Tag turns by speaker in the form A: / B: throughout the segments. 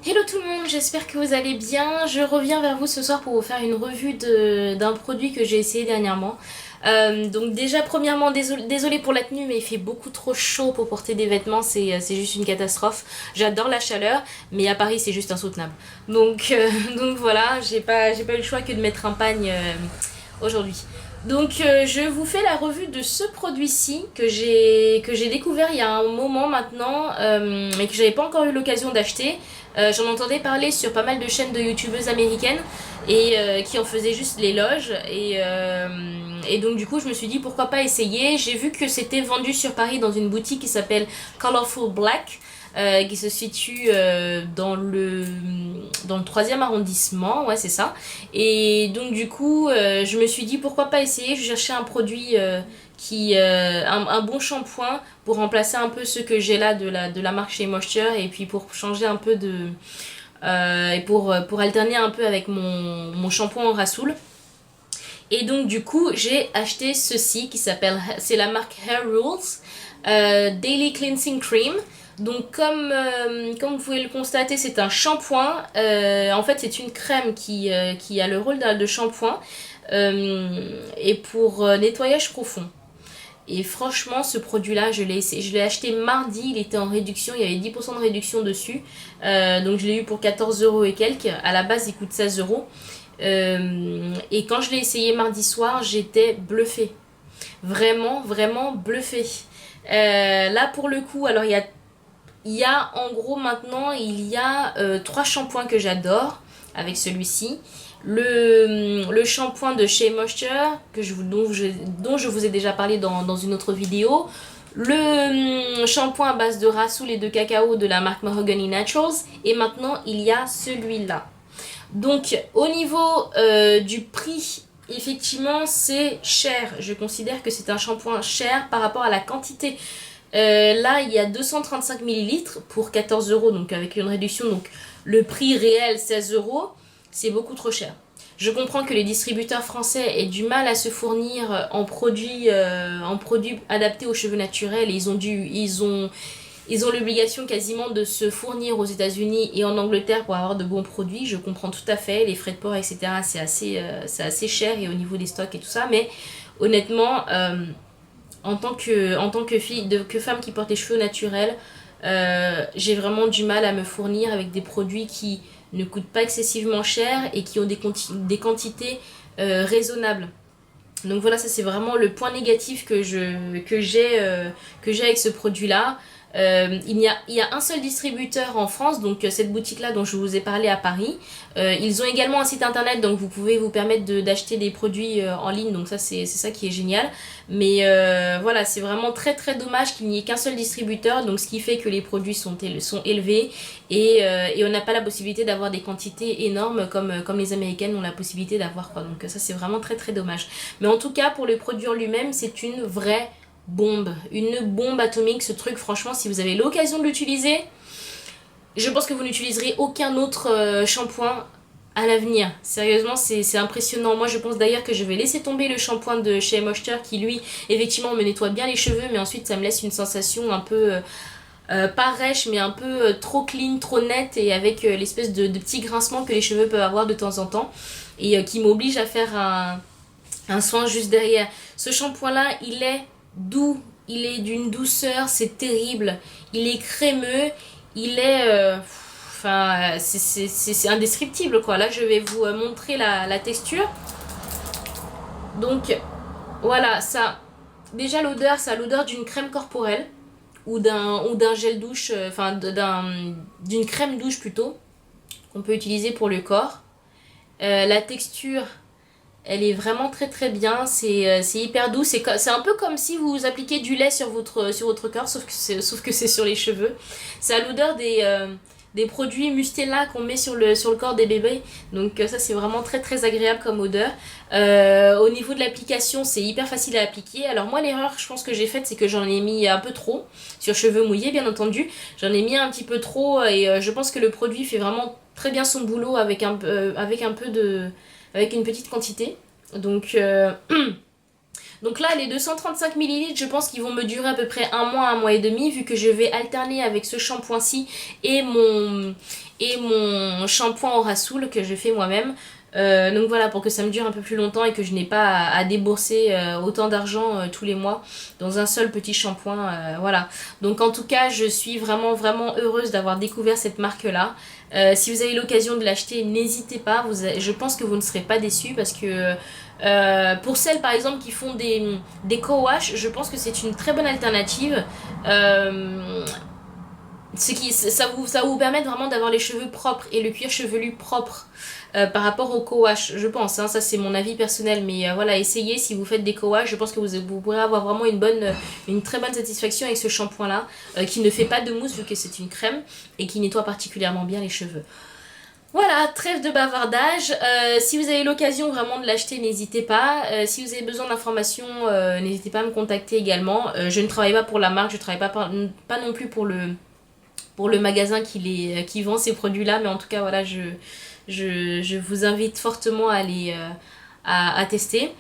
A: Hello tout le monde, j'espère que vous allez bien. Je reviens vers vous ce soir pour vous faire une revue d'un produit que j'ai essayé dernièrement. Donc déjà premièrement désolé pour la tenue mais il fait beaucoup trop chaud pour porter des vêtements, c'est juste une catastrophe. J'adore la chaleur mais à Paris c'est juste insoutenable. Donc voilà, j'ai pas eu le choix que de mettre un pagne aujourd'hui. Donc je vous fais la revue de ce produit-ci que j'ai découvert il y a un moment maintenant et que j'avais pas encore eu l'occasion d'acheter. J'en entendais parler sur pas mal de chaînes de youtubeuses américaines et qui en faisaient juste l'éloge et donc du coup je me suis dit pourquoi pas essayer. J'ai vu que c'était vendu sur Paris dans une boutique qui s'appelle Colorful Black, qui se situe dans le troisième arrondissement, ouais c'est ça. Et donc du coup, je me suis dit pourquoi pas essayer. Je cherchais un produit un bon shampoing pour remplacer un peu ce que j'ai là de la marque Shea Moisture et puis pour changer un peu et pour alterner un peu avec mon shampoing en rassoul. Et donc du coup j'ai acheté ceci c'est la marque Hair Rules Daily Cleansing Cream. Donc comme vous pouvez le constater, c'est un shampoing. En fait c'est une crème qui a le rôle de shampoing et pour nettoyage profond. Et franchement, ce produit-là, je l'ai acheté mardi, il était en réduction, il y avait 10% de réduction dessus. Donc je l'ai eu pour 14 euros et quelques. À la base, il coûte 16 euros. Et quand je l'ai essayé mardi soir, j'étais bluffée. Vraiment, vraiment bluffée. Là, pour le coup, alors il y a en gros maintenant, il y a trois shampoings que j'adore avec celui-ci. Le shampoing de Shea Moisture dont je vous ai déjà parlé dans une autre vidéo. Le shampoing à base de rassoul et de cacao de la marque Mahogany Naturals. Et maintenant, il y a celui-là. Donc, au niveau du prix, effectivement, c'est cher. Je considère que c'est un shampoing cher par rapport à la quantité. Là, il y a 235 millilitres pour 14 euros, donc avec une réduction. Donc, le prix réel, 16 euros, c'est beaucoup trop cher. Je comprends que les distributeurs français aient du mal à se fournir en produits adaptés aux cheveux naturels. Et ils ont l'obligation quasiment de se fournir aux États-Unis et en Angleterre pour avoir de bons produits. Je comprends tout à fait, les frais de port, etc. C'est assez cher et au niveau des stocks et tout ça. Mais honnêtement, en tant que femme qui porte les cheveux naturels, j'ai vraiment du mal à me fournir avec des produits qui ne coûtent pas excessivement cher et qui ont des quantités raisonnables. Donc voilà, ça c'est vraiment le point négatif que j'ai avec ce produit-là. Il y a un seul distributeur en France, donc cette boutique-là dont je vous ai parlé à Paris. Ils ont également un site internet, donc vous pouvez vous permettre d'acheter des produits en ligne, donc ça c'est ça qui est génial. Mais voilà, c'est vraiment très très dommage qu'il n'y ait qu'un seul distributeur, donc ce qui fait que les produits sont élevés et on n'a pas la possibilité d'avoir des quantités énormes comme les Américaines ont la possibilité d'avoir, quoi. Donc ça c'est vraiment très très dommage. Mais en tout cas, pour le produit en lui-même, c'est une bombe atomique, ce truc. Franchement, si vous avez l'occasion de l'utiliser, je pense que vous n'utiliserez aucun autre shampoing à l'avenir. Sérieusement, c'est impressionnant. Moi, je pense d'ailleurs que je vais laisser tomber le shampoing de chez Moisture qui, lui, effectivement, me nettoie bien les cheveux, mais ensuite, ça me laisse une sensation un peu pas rêche, mais un peu trop clean, trop net, et avec l'espèce de petit grincement que les cheveux peuvent avoir de temps en temps, et qui m'oblige à faire un soin juste derrière. Ce shampoing-là, il est doux, il est d'une douceur, c'est terrible. Il est crémeux, il est... Enfin, c'est indescriptible, quoi. Là, je vais vous montrer la texture. Donc, voilà, ça... Déjà, l'odeur, ça a l'odeur d'une crème corporelle ou d'un gel douche, enfin, d'une crème douche plutôt, qu'on peut utiliser pour le corps. La texture, elle est vraiment très très bien, c'est hyper doux, c'est un peu comme si vous appliquez du lait sur votre corps, sauf que c'est sur les cheveux. Ça a l'odeur des produits Mustela qu'on met sur le corps des bébés, donc ça c'est vraiment très très agréable comme odeur. Au niveau de l'application, c'est hyper facile à appliquer. Alors moi, l'erreur je pense que j'ai faite, c'est que j'en ai mis un peu trop, sur cheveux mouillés bien entendu, j'en ai mis un petit peu trop et je pense que le produit fait vraiment très bien son boulot avec une petite quantité. Donc, Donc là, les 235 millilitres, je pense qu'ils vont me durer à peu près un mois et demi, vu que je vais alterner avec ce shampoing-ci et mon shampoing au Rassoul que je fais moi-même. Donc voilà, pour que ça me dure un peu plus longtemps et que je n'ai pas à débourser autant d'argent tous les mois dans un seul petit shampoing. Voilà. Donc en tout cas, je suis vraiment vraiment heureuse d'avoir découvert cette marque-là. Si vous avez l'occasion de l'acheter, n'hésitez pas. Je pense que vous ne serez pas déçus parce que pour celles par exemple qui font des co-wash, je pense que c'est une très bonne alternative. Ça va vous permettre vraiment d'avoir les cheveux propres et le cuir chevelu propre par rapport au co-wash, je pense, hein, ça c'est mon avis personnel, mais voilà, essayez si vous faites des co-wash, je pense que vous pourrez avoir vraiment une très bonne satisfaction avec ce shampoing là, qui ne fait pas de mousse vu que c'est une crème et qui nettoie particulièrement bien les cheveux. Voilà, trêve de bavardage. Si vous avez l'occasion vraiment de l'acheter, n'hésitez pas. Si vous avez besoin d'informations, n'hésitez pas à me contacter également. Je ne travaille pas pour la marque, je ne travaille pas non plus pour le magasin qui vend ces produits-là, mais en tout cas, voilà, je vous invite fortement à aller à tester.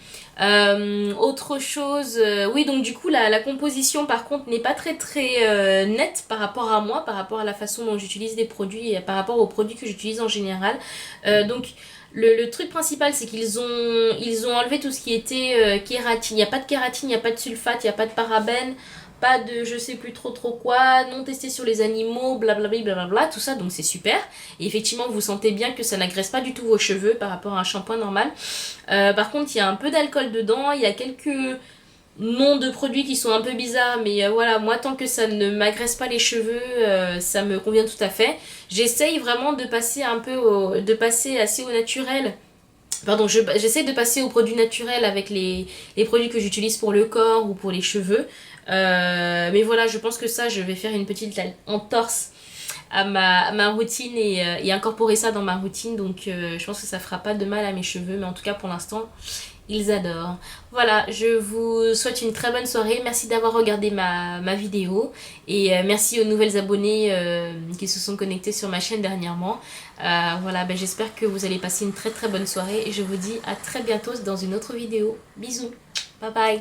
A: Autre chose, oui, donc du coup la composition par contre n'est pas très très nette par rapport à moi, par rapport à la façon dont j'utilise des produits et par rapport aux produits que j'utilise en général. Donc le truc principal c'est qu'ils ont enlevé tout ce qui était kératine. Il n'y a pas de kératine, il n'y a pas de sulfate, il n'y a pas de parabènes, pas de je sais plus trop quoi, non testé sur les animaux, blablabla, blablabla, tout ça, donc c'est super. Et effectivement, vous sentez bien que ça n'agresse pas du tout vos cheveux par rapport à un shampoing normal. Par contre, il y a un peu d'alcool dedans, il y a quelques noms de produits qui sont un peu bizarres, mais voilà, moi, tant que ça ne m'agresse pas les cheveux, ça me convient tout à fait. J'essaye vraiment de passer de passer assez au naturel. Pardon, j'essaie de passer aux produits naturels avec les produits que j'utilise pour le corps ou pour les cheveux. Mais voilà, je pense que ça, je vais faire une petite entorse à ma routine et incorporer ça dans ma routine. Donc je pense que ça fera pas de mal à mes cheveux. Mais en tout cas, pour l'instant, ils adorent. Voilà, je vous souhaite une très bonne soirée. Merci d'avoir regardé ma vidéo. Et merci aux nouvelles abonnés qui se sont connectés sur ma chaîne dernièrement. Voilà, ben, j'espère que vous allez passer une très très bonne soirée. Et je vous dis à très bientôt dans une autre vidéo. Bisous, bye bye.